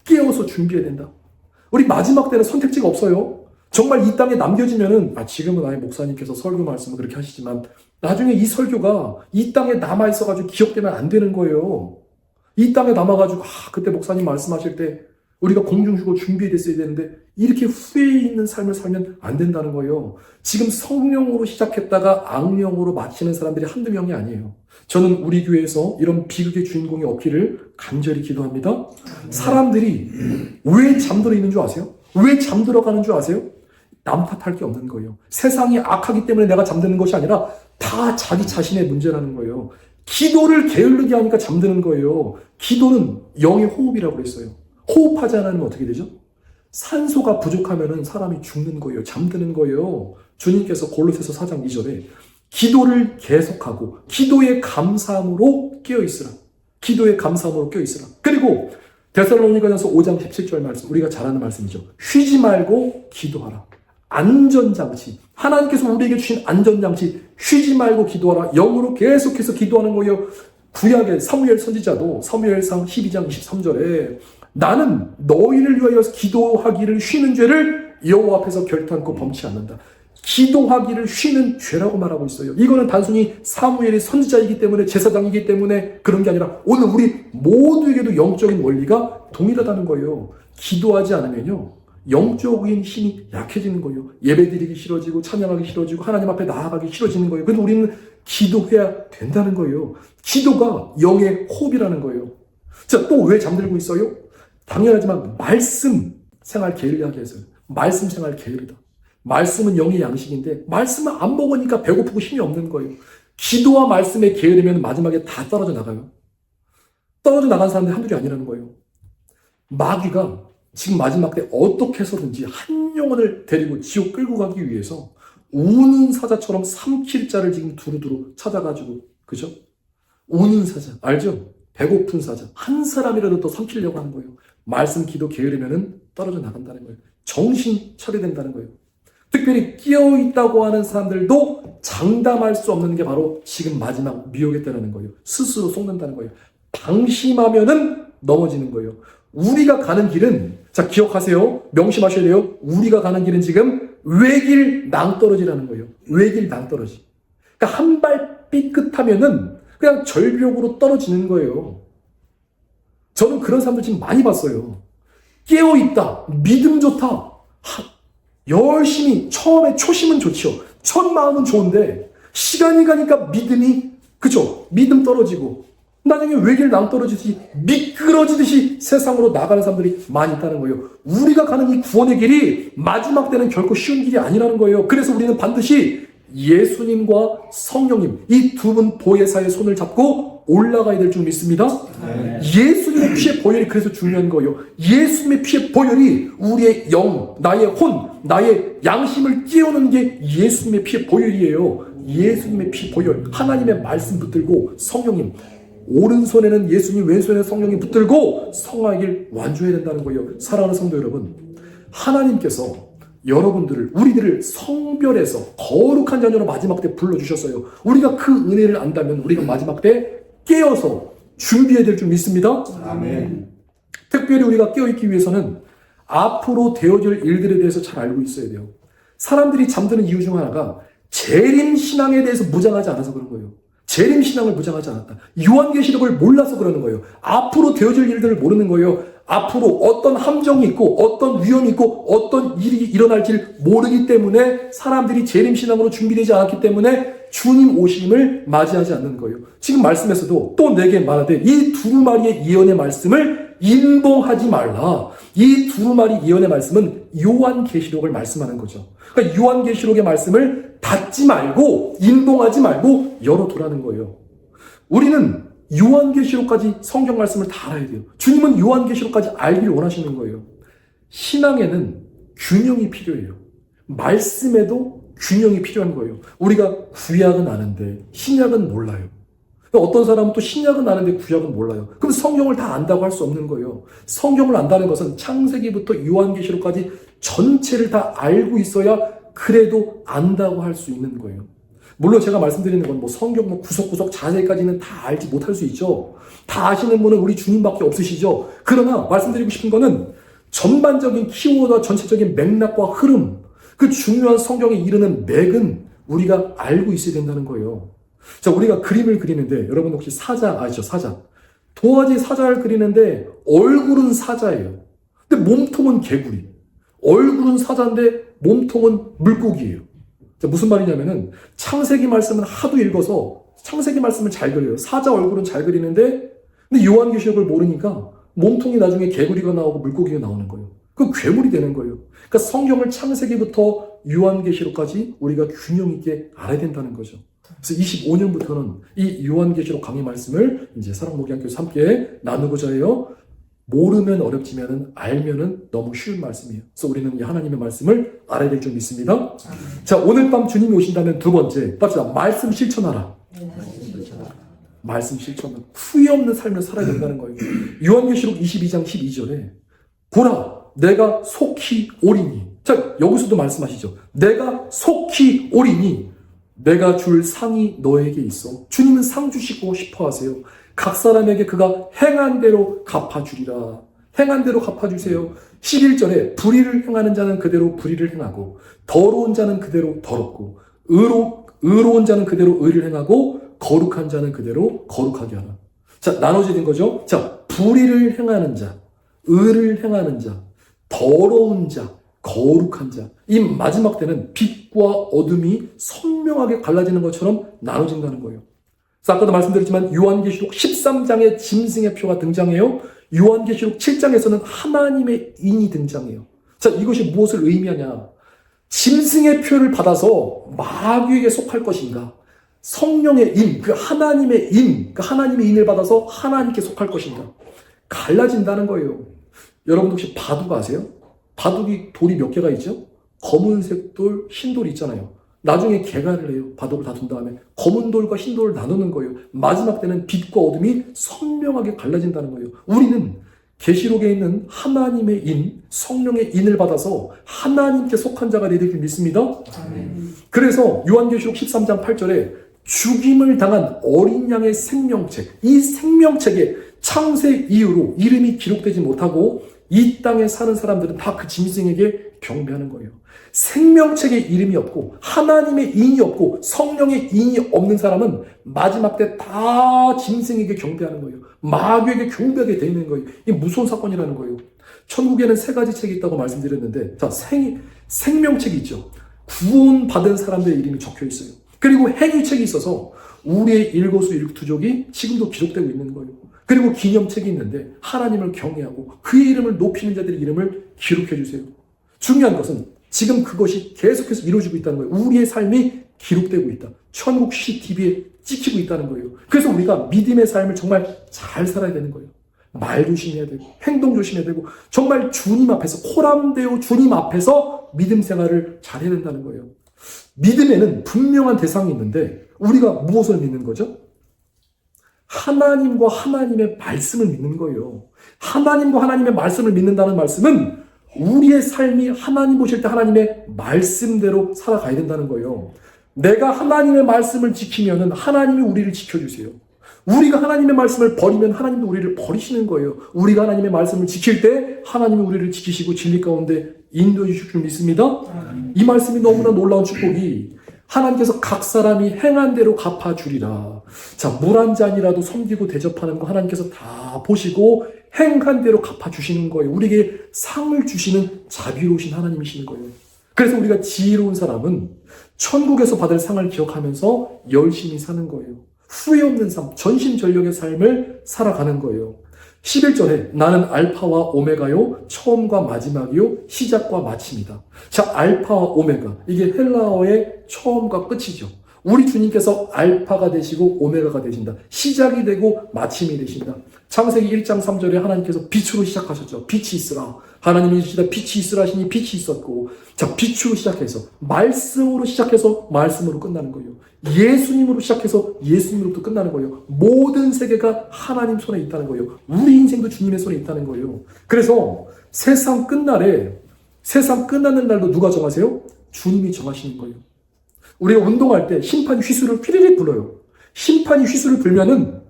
깨어서 준비해야 된다. 우리 마지막 때는 선택지가 없어요. 정말 이 땅에 남겨지면은 지금은 아예 목사님께서 설교 말씀을 그렇게 하시지만 나중에 이 설교가 이 땅에 남아있어가지고 기억되면 안 되는 거예요. 이 땅에 남아가지고 그때 목사님 말씀하실 때 우리가 공중휴고 준비됐어야 되는데 이렇게 후회 있는 삶을 살면 안 된다는 거예요. 지금 성령으로 시작했다가 악령으로 마치는 사람들이 한두 명이 아니에요. 저는 우리 교회에서 이런 비극의 주인공이 없기를 간절히 기도합니다. 사람들이 왜 잠들어 있는 줄 아세요? 왜 잠들어 가는 줄 아세요? 남 탓할 게 없는 거예요. 세상이 악하기 때문에 내가 잠드는 것이 아니라 다 자기 자신의 문제라는 거예요. 기도를 게을르게 하니까 잠드는 거예요. 기도는 영의 호흡이라고 그랬어요. 호흡하지 않으면 어떻게 되죠? 산소가 부족하면 사람이 죽는 거예요. 잠드는 거예요. 주님께서 골로새서 4장 2절에 기도를 계속하고 기도의 감사함으로 깨어있으라. 기도의 감사함으로 깨어있으라. 그리고 데살로니가전서 5장 17절 말씀, 우리가 잘 아는 말씀이죠. 쉬지 말고 기도하라. 안전장치, 하나님께서 우리에게 주신 안전장치, 쉬지 말고 기도하라. 영으로 계속해서 기도하는 거예요. 구약의 사무엘 선지자도 사무엘상 12장 23절에 나는 너희를 위하여 기도하기를 쉬는 죄를 여호와 앞에서 결단코 범치 않는다. 기도하기를 쉬는 죄라고 말하고 있어요. 이거는 단순히 사무엘이 선지자이기 때문에, 제사장이기 때문에 그런 게 아니라 오늘 우리 모두에게도 영적인 원리가 동일하다는 거예요. 기도하지 않으면요, 영적인 힘이 약해지는 거예요. 예배드리기 싫어지고 찬양하기 싫어지고 하나님 앞에 나아가기 싫어지는 거예요. 그래서 우리는 기도해야 된다는 거예요. 기도가 영의 호흡이라는 거예요. 자, 또 왜 잠들고 있어요? 당연하지만 말씀 생활 게을리하게 해서요. 말씀 생활 게으르다. 말씀은 영의 양식인데 말씀을 안 먹으니까 배고프고 힘이 없는 거예요. 기도와 말씀에 게으르면 마지막에 다 떨어져 나가요. 떨어져 나간 사람들이 한둘이 아니라는 거예요. 마귀가 지금 마지막 때 어떻게 해서든지 한 영혼을 데리고 지옥 끌고 가기 위해서 우는 사자처럼 삼킬 자를 지금 두루두루 찾아가지고, 그죠? 우는 사자, 알죠? 배고픈 사자, 한 사람이라도 더 삼키려고 하는 거예요. 말씀 기도 게으르면 떨어져 나간다는 거예요. 정신 차려야 된다는 거예요. 특별히 끼어있다고 하는 사람들도 장담할 수 없는 게 바로 지금 마지막 미혹에 따르는 거예요. 스스로 속는다는 거예요. 방심하면은 넘어지는 거예요. 우리가 가는 길은, 자, 기억하세요. 명심하셔야 돼요. 우리가 가는 길은 지금 외길 낭떠러지라는 거예요. 외길 낭떠러지. 그러니까 한 발 삐끗하면은 그냥 절벽으로 떨어지는 거예요. 저는 그런 사람들 지금 많이 봤어요. 깨어있다, 믿음 좋다, 열심히, 처음에 초심은 좋죠. 첫 마음은 좋은데 시간이 가니까 믿음이, 그죠? 믿음 떨어지고 나중에 외길 낭떠러지듯이 미끄러지듯이 세상으로 나가는 사람들이 많이 있다는 거예요. 우리가 가는 이 구원의 길이 마지막 때는 결코 쉬운 길이 아니라는 거예요. 그래서 우리는 반드시 예수님과 성령님, 이 두 분 보혜사의 손을 잡고 올라가야 될 줄 믿습니다. 네. 예수님의 피의 보혈이 그래서 중요한 거예요. 예수님의 피의 보혈이 우리의 영, 나의 혼, 나의 양심을 깨우는 게 예수님의 피의 보혈이에요. 예수님의 피 보혈, 하나님의 말씀 붙들고 성령님, 오른손에는 예수님, 왼손에는 성령이 붙들고 성화의 길 완주해야 된다는 거예요. 사랑하는 성도 여러분, 하나님께서 여러분들을, 우리들을 성별해서 거룩한 자녀로 마지막 때 불러주셨어요. 우리가 그 은혜를 안다면 우리가 마지막 때 깨어서 준비해야 될 줄 믿습니다. 아멘. 특별히 우리가 깨어있기 위해서는 앞으로 되어질 일들에 대해서 잘 알고 있어야 돼요. 사람들이 잠드는 이유 중 하나가 재림신앙에 대해서 무장하지 않아서 그런 거예요. 재림신앙을 무장하지 않았다. 요한계시록을 몰라서 그러는 거예요. 앞으로 되어질 일들을 모르는 거예요. 앞으로 어떤 함정이 있고 어떤 위험이 있고 어떤 일이 일어날지를 모르기 때문에 사람들이 재림신앙으로 준비되지 않았기 때문에 주님 오심을 맞이하지 않는 거예요. 지금 말씀에서도 또 내게 말하되 이 두루마리의 예언의 말씀을 인봉하지 말라. 이 두루마리 예언의 말씀은 요한계시록을 말씀하는 거죠. 그러니까 요한계시록의 말씀을 닫지 말고 인봉하지 말고 열어두라는 거예요. 우리는 요한계시록까지 성경 말씀을 다 알아야 돼요. 주님은 요한계시록까지 알길 원하시는 거예요. 신앙에는 균형이 필요해요. 말씀에도 균형이 필요한 거예요. 우리가 구약은 아는데 신약은 몰라요. 어떤 사람은 또 신약은 아는데 구약은 몰라요. 그럼 성경을 다 안다고 할 수 없는 거예요. 성경을 안다는 것은 창세기부터 요한계시록까지 전체를 다 알고 있어야 그래도 안다고 할 수 있는 거예요. 물론 제가 말씀드리는 건 뭐 성경 뭐 구석구석 자세까지는 다 알지 못할 수 있죠. 다 아시는 분은 우리 주님밖에 없으시죠. 그러나 말씀드리고 싶은 거는 전반적인 키워드와 전체적인 맥락과 흐름, 그 중요한 성경에 이르는 맥은 우리가 알고 있어야 된다는 거예요. 자, 우리가 그림을 그리는데 여러분 혹시 사자 아시죠? 사자. 도화지 사자를 그리는데 얼굴은 사자예요. 근데 몸통은 개구리, 얼굴은 사자인데 몸통은 물고기예요. 자, 무슨 말이냐면은 창세기 말씀은 하도 읽어서 창세기 말씀을 잘 그려요. 사자 얼굴은 잘 그리는데 근데 요한계시록을 모르니까 몸통이 나중에 개구리가 나오고 물고기가 나오는 거예요. 그 괴물이 되는 거예요. 그러니까 성경을 창세기부터 요한계시록까지 우리가 균형 있게 알아야 된다는 거죠. 그래서 25년부터는 이 요한계시록 강의 말씀을 이제 사랑목양교에서 함께 나누고자 해요. 모르면 어렵지만은 알면은 너무 쉬운 말씀이에요. 그래서 우리는 이 하나님의 말씀을 알아야 될 줄 믿습니다. 자, 오늘 밤 주님이 오신다면 두 번째, 갑시다. 말씀 실천하라. 말씀 실천하라. 후회 없는 삶을 살아야 된다는 거예요. 요한계시록 22장 12절에 보라, 내가 속히 오리니. 자, 여기서도 말씀하시죠. 내가 속히 오리니 내가 줄 상이 너에게 있어. 주님은 상 주시고 싶어 하세요. 각 사람에게 그가 행한 대로 갚아주리라. 행한 대로 갚아주세요. 11절에 불의를 행하는 자는 그대로 불의를 행하고 더러운 자는 그대로 더럽고 의로운 자는 그대로 의를 행하고 거룩한 자는 그대로 거룩하게 하라. 자, 나눠지는 거죠. 자, 불의를 행하는 자, 의를 행하는 자, 더러운 자, 거룩한 자. 이 마지막 때는 빛과 어둠이 선명하게 갈라지는 것처럼 나눠진다는 거예요. 그래서 아까도 말씀드렸지만 요한계시록 13장에 짐승의 표가 등장해요. 요한계시록 7장에서는 하나님의 인이 등장해요. 자, 이것이 무엇을 의미하냐? 짐승의 표를 받아서 마귀에게 속할 것인가? 성령의 인, 그 하나님의 인, 그 하나님의 인을 받아서 하나님께 속할 것인가? 갈라진다는 거예요. 여러분 혹시 바둑 아세요? 바둑이 돌이 몇 개가 있죠? 검은색 돌, 흰 돌이 있잖아요. 나중에 개간을 해요. 바둑을 다툰 다음에 검은 돌과 흰 돌을 나누는 거예요. 마지막 때는 빛과 어둠이 선명하게 갈라진다는 거예요. 우리는 계시록에 있는 하나님의 인, 성령의 인을 받아서 하나님께 속한 자가 되길 믿습니다. 그래서 요한계시록 13장 8절에 죽임을 당한 어린 양의 생명책, 이 생명책에 창세 이후로 이름이 기록되지 못하고 이 땅에 사는 사람들은 다 그 짐승에게 경배하는 거예요. 생명책에 이름이 없고 하나님의 인이 없고 성령의 인이 없는 사람은 마지막 때 다 짐승에게 경배하는 거예요. 마귀에게 경배하게 돼 있는 거예요. 이게 무서운 사건이라는 거예요. 천국에는 세 가지 책이 있다고 말씀드렸는데, 자, 생명책이 있죠. 구원받은 사람들의 이름이 적혀 있어요. 그리고 행위책이 있어서 우리의 일거수일투족이 지금도 기록되고 있는 거예요. 그리고 기념책이 있는데 하나님을 경외하고 그의 이름을 높이는 자들의 이름을 기록해 주세요. 중요한 것은 지금 그것이 계속해서 이루어지고 있다는 거예요. 우리의 삶이 기록되고 있다. 천국 CCTV에 찍히고 있다는 거예요. 그래서 우리가 믿음의 삶을 정말 잘 살아야 되는 거예요. 말 조심해야 되고 행동 조심해야 되고 정말 주님 앞에서 코람데오 주님 앞에서 믿음 생활을 잘해야 된다는 거예요. 믿음에는 분명한 대상이 있는데 우리가 무엇을 믿는 거죠? 하나님과 하나님의 말씀을 믿는 거예요. 하나님과 하나님의 말씀을 믿는다는 말씀은 우리의 삶이 하나님 보실 때 하나님의 말씀대로 살아가야 된다는 거예요. 내가 하나님의 말씀을 지키면은 하나님이 우리를 지켜주세요. 우리가 하나님의 말씀을 버리면 하나님도 우리를 버리시는 거예요. 우리가 하나님의 말씀을 지킬 때 하나님이 우리를 지키시고 진리 가운데 인도해 주실 줄 믿습니다. 이 말씀이 너무나 놀라운 축복이 하나님께서 각 사람이 행한 대로 갚아주리라. 자, 물 한 잔이라도 섬기고 대접하는 거 하나님께서 다 보시고 행한 대로 갚아주시는 거예요. 우리에게 상을 주시는 자비로우신 하나님이시는 거예요. 그래서 우리가 지혜로운 사람은 천국에서 받을 상을 기억하면서 열심히 사는 거예요. 후회 없는 삶, 전심전력의 삶을 살아가는 거예요. 11절에 나는 알파와 오메가요, 처음과 마지막이요, 시작과 마침이다. 자, 알파와 오메가, 이게 헬라어의 처음과 끝이죠. 우리 주님께서 알파가 되시고 오메가가 되신다. 시작이 되고 마침이 되신다. 창세기 1장 3절에 하나님께서 빛으로 시작하셨죠. 빛이 있으라. 하나님이 빛이 있으라 하시니 빛이 있었고, 자, 빛으로 시작해서 말씀으로 시작해서 말씀으로 끝나는 거예요. 예수님으로 시작해서 예수님으로부터 끝나는 거예요. 모든 세계가 하나님 손에 있다는 거예요. 우리 인생도 주님의 손에 있다는 거예요. 그래서 세상 끝날에, 세상 끝나는 날도 누가 정하세요? 주님이 정하시는 거예요. 우리가 운동할 때 심판이 휘슬을 휘리릭 불어요. 심판이 휘슬을 불면은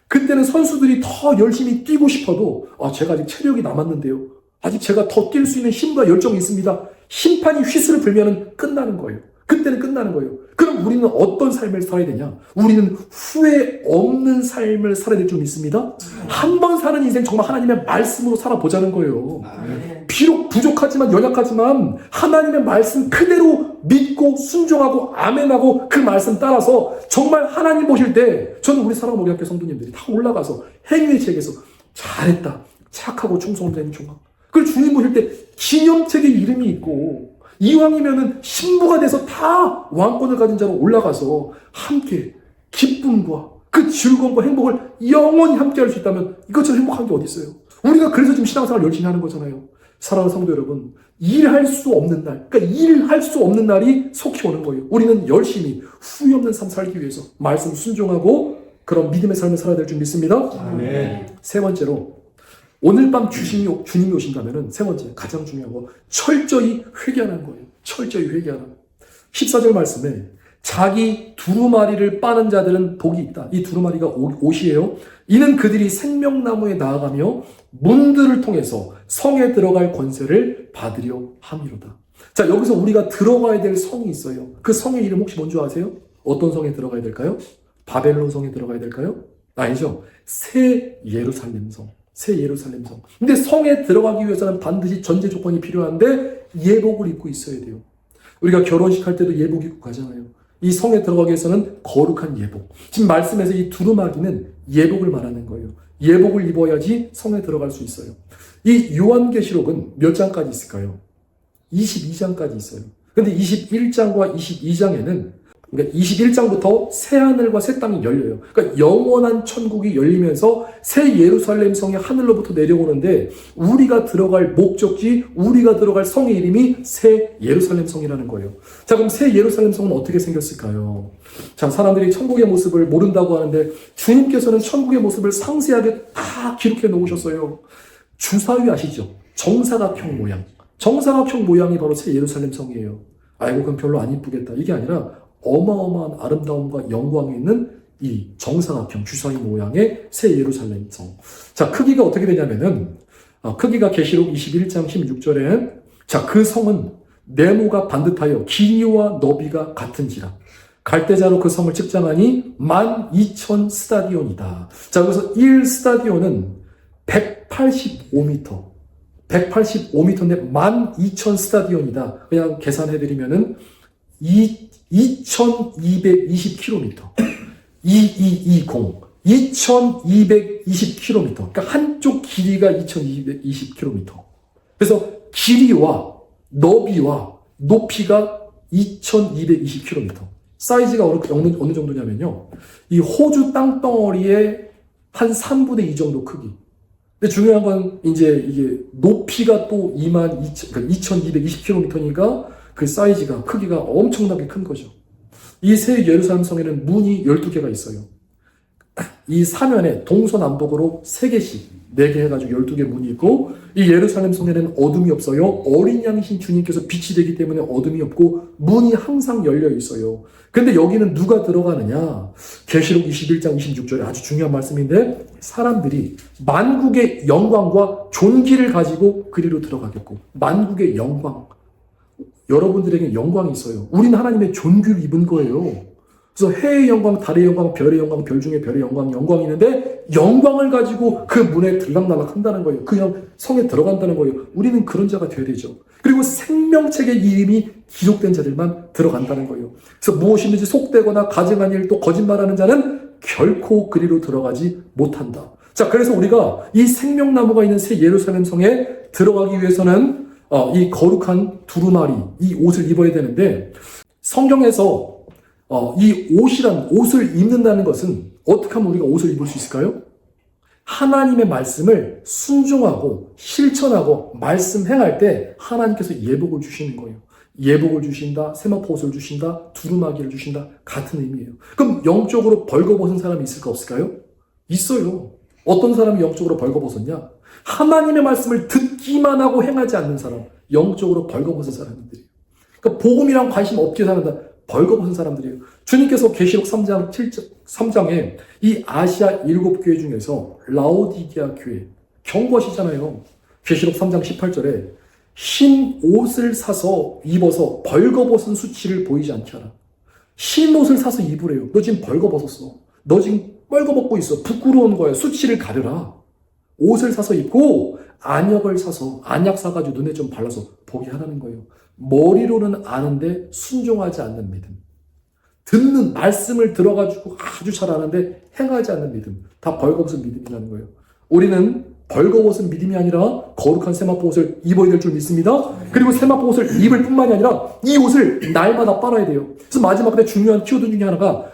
그때는 선수들이 더 열심히 뛰고 싶어도 제가 아직 체력이 남았는데요. 아직 제가 더 뛸 수 있는 힘과 열정이 있습니다. 심판이 휘슬을 불면은 끝나는 거예요. 그때는 끝나는 거예요. 그럼 우리는 어떤 삶을 살아야 되냐? 우리는 후회 없는 삶을 살아야 될 줄 믿습니다. 한 번 사는 인생 정말 하나님의 말씀으로 살아보자는 거예요. 비록 부족하지만 연약하지만 하나님의 말씀 그대로 믿고 순종하고 아멘하고 그 말씀 따라서 정말 하나님 보실 때 저는 우리 사랑하는 우리 학교 성도님들이 다 올라가서 행위의 책에서 잘했다, 착하고 충성된 종아, 그걸 주님 보실 때 기념책에 이름이 있고 이왕이면은 신부가 돼서 다 왕권을 가진 자로 올라가서 함께 기쁨과 그 즐거움과 행복을 영원히 함께 할 수 있다면 이것처럼 행복한 게 어디 있어요? 우리가 그래서 지금 신앙생활 열심히 하는 거잖아요. 사랑하는 성도 여러분, 일할 수 없는 날, 그러니까 일할 수 없는 날이 속히 오는 거예요. 우리는 열심히 후회 없는 삶 살기 위해서 말씀 순종하고 그런 믿음의 삶을 살아야 될 줄 믿습니다. 아멘. 세 번째로 오늘 밤 주님이 오신다면은 세 번째 가장 중요한 거 철저히 회개하는 거예요. 철저히 회개하는. 14절 말씀에 자기 두루마리를 빠는 자들은 복이 있다. 이 두루마리가 옷이에요. 이는 그들이 생명나무에 나아가며 문들을 통해서 성에 들어갈 권세를 받으려 함이로다. 자, 여기서 우리가 들어가야 될 성이 있어요. 그 성의 이름 혹시 뭔지 아세요? 어떤 성에 들어가야 될까요? 바벨론 성에 들어가야 될까요? 아니죠. 새 예루살렘 성. 새 예루살렘 성. 근데 성에 들어가기 위해서는 반드시 전제 조건이 필요한데 예복을 입고 있어야 돼요. 우리가 결혼식 할 때도 예복 입고 가잖아요. 이 성에 들어가기 위해서는 거룩한 예복. 지금 말씀에서 이 두루마기는 예복을 말하는 거예요. 예복을 입어야지 성에 들어갈 수 있어요. 이 요한계시록은 몇 장까지 있을까요? 22장까지 있어요. 근데 21장과 22장에는 그러니까 21장부터 새 하늘과 새 땅이 열려요. 그러니까 영원한 천국이 열리면서 새 예루살렘 성이 하늘로부터 내려오는데 우리가 들어갈 목적지, 우리가 들어갈 성의 이름이 새 예루살렘 성이라는 거예요. 자, 그럼 새 예루살렘 성은 어떻게 생겼을까요? 자, 사람들이 천국의 모습을 모른다고 하는데 주님께서는 천국의 모습을 상세하게 다 기록해 놓으셨어요. 주사위 아시죠? 정사각형 모양. 정사각형 모양이 바로 새 예루살렘 성이에요. 아이고, 그럼 별로 안 이쁘겠다. 이게 아니라 어마어마한 아름다움과 영광이 있는 이 정사각형 주사위 모양의 새 예루살렘 성. 자, 크기가 어떻게 되냐면은, 크기가 계시록 21장 16절에, 자, 그 성은 네모가 반듯하여 길이와 너비가 같은지라. 갈대자로 그 성을 측량하니 12,000 스타디온이다. 자, 그래서 1 스타디온은 185m. 185m인데 12,000 스타디온이다. 그냥 계산해드리면은 2220km. 2220. 2220km. 그러니까 한쪽 길이가 2220km. 그래서 길이와 너비와 높이가 2220km. 사이즈가 어느 정도냐면요. 이 호주 땅덩어리의 한 3분의 2 정도 크기. 근데 중요한 건 이제 이게 높이가 또 2220km니까 그 사이즈가, 크기가 엄청나게 큰 거죠. 이 새 예루살렘 성에는 문이 12개가 있어요. 이 사면에 동서남북으로 3개씩, 4개 해가지고 12개 문이 있고, 이 예루살렘 성에는 어둠이 없어요. 어린 양이신 주님께서 빛이 되기 때문에 어둠이 없고, 문이 항상 열려 있어요. 근데 여기는 누가 들어가느냐? 계시록 21장 26절에 아주 중요한 말씀인데, 사람들이 만국의 영광과 존귀를 가지고 그리로 들어가겠고, 만국의 영광. 여러분들에게 영광이 있어요. 우리는 하나님의 존귀를 입은 거예요. 그래서 해의 영광, 달의 영광, 별의 영광, 별 중에 별의 영광이 있는데 영광을 가지고 그 문에 들락날락 한다는 거예요. 그냥 성에 들어간다는 거예요. 우리는 그런 자가 되어야 되죠. 그리고 생명책의 이름이 기록된 자들만 들어간다는 거예요. 그래서 무엇이든지 속되거나 가증한 일 또 거짓말하는 자는 결코 그리로 들어가지 못한다. 자, 그래서 우리가 이 생명나무가 있는 새 예루살렘 성에 들어가기 위해서는 이 거룩한 두루마리, 이 옷을 입어야 되는데, 성경에서 이 옷을 입는다는 것은 어떻게 하면 우리가 옷을 입을 수 있을까요? 하나님의 말씀을 순종하고 실천하고 말씀 행할 때 하나님께서 예복을 주시는 거예요. 예복을 주신다, 세마포 옷을 주신다, 두루마기를 주신다, 같은 의미예요. 그럼 영적으로 벌거벗은 사람이 있을까 없을까요? 있어요. 어떤 사람이 영적으로 벌거벗었냐? 하나님의 말씀을 듣기만 하고 행하지 않는 사람, 영적으로 벌거벗은 사람들이에요. 그러니까 복음이랑 관심 없게 사는다, 벌거벗은 사람들이에요. 주님께서 계시록 3장에 이 아시아 7교회 중에서 라오디게아 교회 경고하시잖아요. 계시록 3장 18절에 흰 옷을 사서 입어서 벌거벗은 수치를 보이지 않게 하라. 흰 옷을 사서 입으래요. 너 지금 벌거벗었어. 너 지금 뻘거벗고 있어. 부끄러운 거야. 수치를 가려라. 옷을 사서 입고 안약을 사서 안약 사가지고 눈에 좀 발라서 보게 하라는 거예요. 머리로는 아는데 순종하지 않는 믿음. 듣는 말씀을 들어가지고 아주 잘 아는데 행하지 않는 믿음. 다 벌거벗은 믿음이라는 거예요. 우리는 벌거벗은 믿음이 아니라 거룩한 세마포 옷을 입어야 될 줄 믿습니다. 그리고 세마포 옷을 입을 뿐만이 아니라 이 옷을 날마다 빨아야 돼요. 그래서 마지막에 중요한 키워드 중에 하나가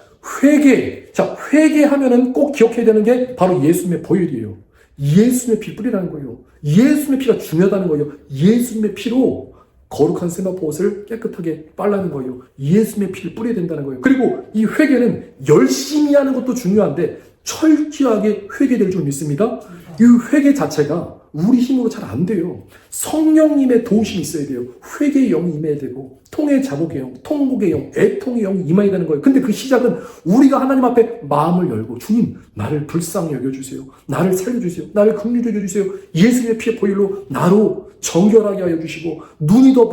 회개. 자, 회개하면은 꼭 기억해야 되는 게 바로 예수님의 보혈이에요. 예수님의 피 뿌리라는 거예요. 예수님의 피가 중요하다는 거예요. 예수님의 피로 거룩한 세마포 옷을 깨끗하게 빨라는 거예요. 예수님의 피를 뿌려야 된다는 거예요. 그리고 이 회개는 열심히 하는 것도 중요한데 철저하게 회개될 줄 믿습니다. 이 회개 자체가 우리 힘으로 잘 안 돼요. 성령님의 도우심이 있어야 돼요. 회개의 영이 임해야 되고 통의 자복의 영, 통곡의 영, 애통의 영이 임해야 되는 거예요. 근데 그 시작은 우리가 하나님 앞에 마음을 열고 주님 나를 불쌍히 여겨주세요. 나를 살려주세요. 나를 긍휼히 여겨주세요. 예수님의 피의 보혈로 나로 정결하게 하여 주시고 눈이 더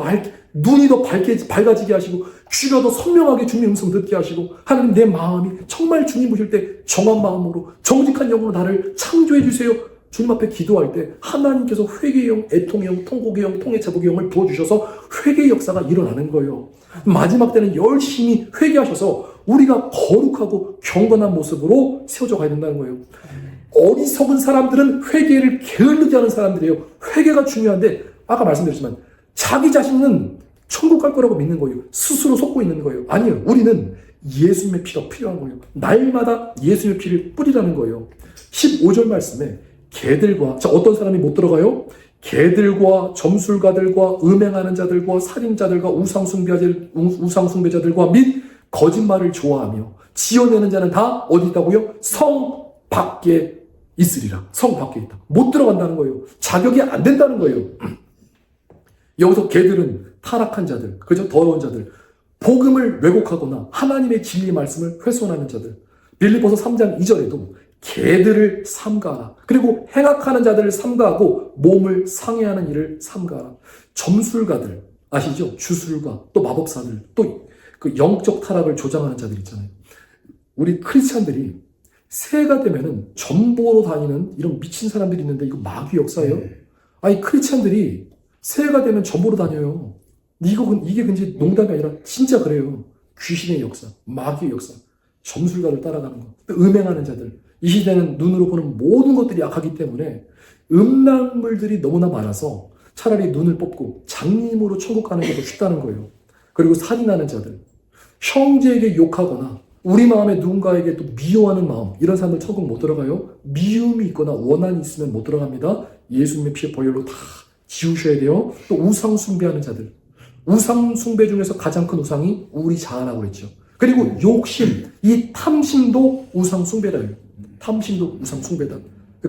밝아지게 하시고 귀가 더 선명하게 주님의 음성 듣게 하시고 하나님 내 마음이 정말 주님 보실 때 정한 마음으로 정직한 영으로 나를 창조해 주세요. 주님 앞에 기도할 때 하나님께서 회개의 영, 애통의 영, 통곡의 영, 통의 자복의 영을 부어주셔서 회개의 역사가 일어나는 거예요. 마지막 때는 열심히 회개하셔서 우리가 거룩하고 경건한 모습으로 세워져 가야 된다는 거예요. 어리석은 사람들은 회개를 게을르게 하는 사람들이에요. 회개가 중요한데 아까 말씀드렸지만 자기 자신은 천국 갈 거라고 믿는 거예요. 스스로 속고 있는 거예요. 아니요. 우리는 예수님의 피가 필요한 거예요. 날마다 예수님의 피를 뿌리라는 거예요. 15절 말씀에 개들과, 자, 어떤 사람이 못 들어가요? 개들과 점술가들과 음행하는 자들과 살인자들과 우상숭배자들과 및 거짓말을 좋아하며 지어내는 자는 다 어디 있다고요? 성 밖에 있으리라. 성 밖에 있다. 못 들어간다는 거예요. 자격이 안 된다는 거예요. 여기서 개들은 타락한 자들, 그죠? 더러운 자들, 복음을 왜곡하거나 하나님의 진리 말씀을 훼손하는 자들. 빌립보서 3장 2절에도 개들을 삼가하라. 그리고 행악하는 자들을 삼가하고 몸을 상해하는 일을 삼가하라. 점술가들 아시죠? 주술가, 또 마법사들, 또 그 영적 타락을 조장하는 자들 있잖아요. 우리 크리스찬들이 새해가 되면은 전보로 다니는 이런 미친 사람들이 있는데 이거 마귀 역사예요? 아니 크리스찬들이 새해가 되면 전보로 다녀요. 이게 근데 농담이 아니라 진짜 그래요. 귀신의 역사, 마귀의 역사, 점술가를 따라가는 것, 또 음행하는 자들. 이 시대는 눈으로 보는 모든 것들이 약하기 때문에 음란물들이 너무나 많아서 차라리 눈을 뽑고 장님으로 천국 가는 게 더 쉽다는 거예요. 그리고 살인하는 자들, 형제에게 욕하거나 우리 마음에 누군가에게 또 미워하는 마음, 이런 사람들 천국 못 들어가요. 미움이 있거나 원한이 있으면 못 들어갑니다. 예수님의 피의 보혈로 다 지우셔야 돼요. 또 우상 숭배하는 자들, 우상 숭배 중에서 가장 큰 우상이 우리 자아라고 그랬죠. 그리고 욕심, 이 탐심도 우상 숭배다. 탐심도 우상 숭배다.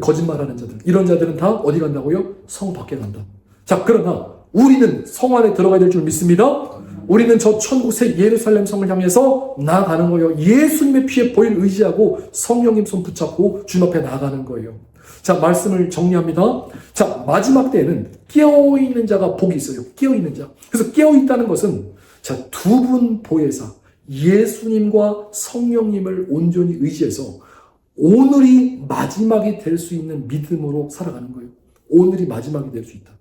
거짓말하는 자들, 이런 자들은 다 어디 간다고요? 성 밖에 간다. 자, 그러나 우리는 성 안에 들어가야 될 줄 믿습니다. 우리는 저 천국 새 예루살렘 성을 향해서 나아가는 거예요. 예수님의 피에 보혈 의지하고 성령님 손 붙잡고 주님 앞에 나아가는 거예요. 자, 말씀을 정리합니다. 자, 마지막 때에는 깨어있는 자가 복이 있어요. 깨어있는 자. 그래서 깨어있다는 것은 자, 두 분 보혜사 예수님과 성령님을 온전히 의지해서 오늘이 마지막이 될 수 있는 믿음으로 살아가는 거예요. 오늘이 마지막이 될 수 있다.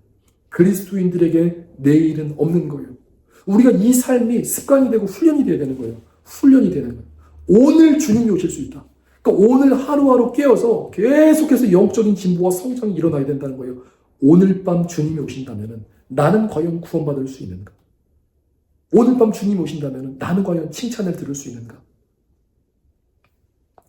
그리스도인들에게 내일은 없는 거예요. 우리가 이 삶이 습관이 되고 훈련이 돼야 되는 거예요. 훈련이 되는 거예요. 오늘 주님이 오실 수 있다. 그러니까 오늘 하루하루 깨어서 계속해서 영적인 진보와 성장이 일어나야 된다는 거예요. 오늘 밤 주님이 오신다면 나는 과연 구원받을 수 있는가? 오늘 밤 주님이 오신다면 나는 과연 칭찬을 들을 수 있는가?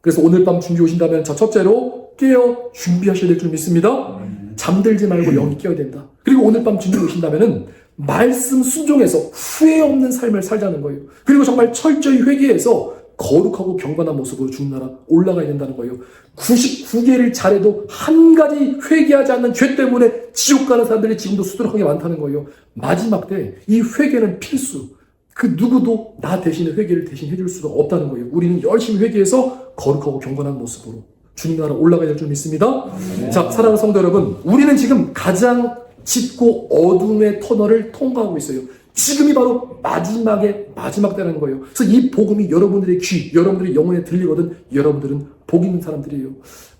그래서 오늘 밤 주님이 오신다면 자, 첫째로 깨어 준비하셔야 될 줄 믿습니다. 잠들지 말고 영이 깨어야 된다. 그리고 오늘 밤 주님이 오신다면 말씀 순종해서 후회 없는 삶을 살자는 거예요. 그리고 정말 철저히 회개해서 거룩하고 경건한 모습으로 주님 나라 올라가야 된다는 거예요. 99개를 잘해도 한 가지 회개하지 않는 죄 때문에 지옥 가는 사람들이 지금도 수두룩하게 많다는 거예요. 마지막 때 이 회개는 필수. 그 누구도 나 대신에 회개를 대신 해줄 수가 없다는 거예요. 우리는 열심히 회개해서 거룩하고 경건한 모습으로 주님 나라 올라가야 될 줄 믿습니다. 자, 사랑하는 성도 여러분, 우리는 지금 가장 짙고 어둠의 터널을 통과하고 있어요. 지금이 바로 마지막의 마지막 때라는 거예요. 그래서 이 복음이 여러분들의 귀, 여러분들의 영혼에 들리거든 여러분들은 복 있는 사람들이에요.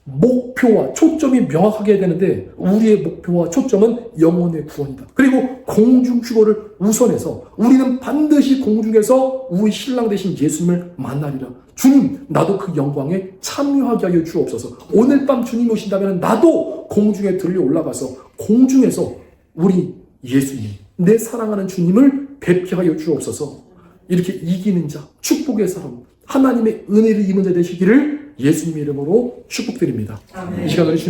목표와 초점이 명확하게 되는데 우리의 목표와 초점은 영혼의 구원이다. 그리고 공중휴거를 우선해서 우리는 반드시 공중에서 우리 신랑 되신 예수님을 만나리라. 주님, 나도 그 영광에 참여하게 하여 주옵소서. 오늘 밤 주님이 오신다면 나도 공중에 들려 올라가서 공중에서 우리 예수님, 내 사랑하는 주님을 뵙게 주옵소서. 이렇게 이기는 자, 축복의 사람, 하나님의 은혜를 입은 자 되시기를 예수님의 이름으로 축복드립니다. 아멘. 이 시간을 주님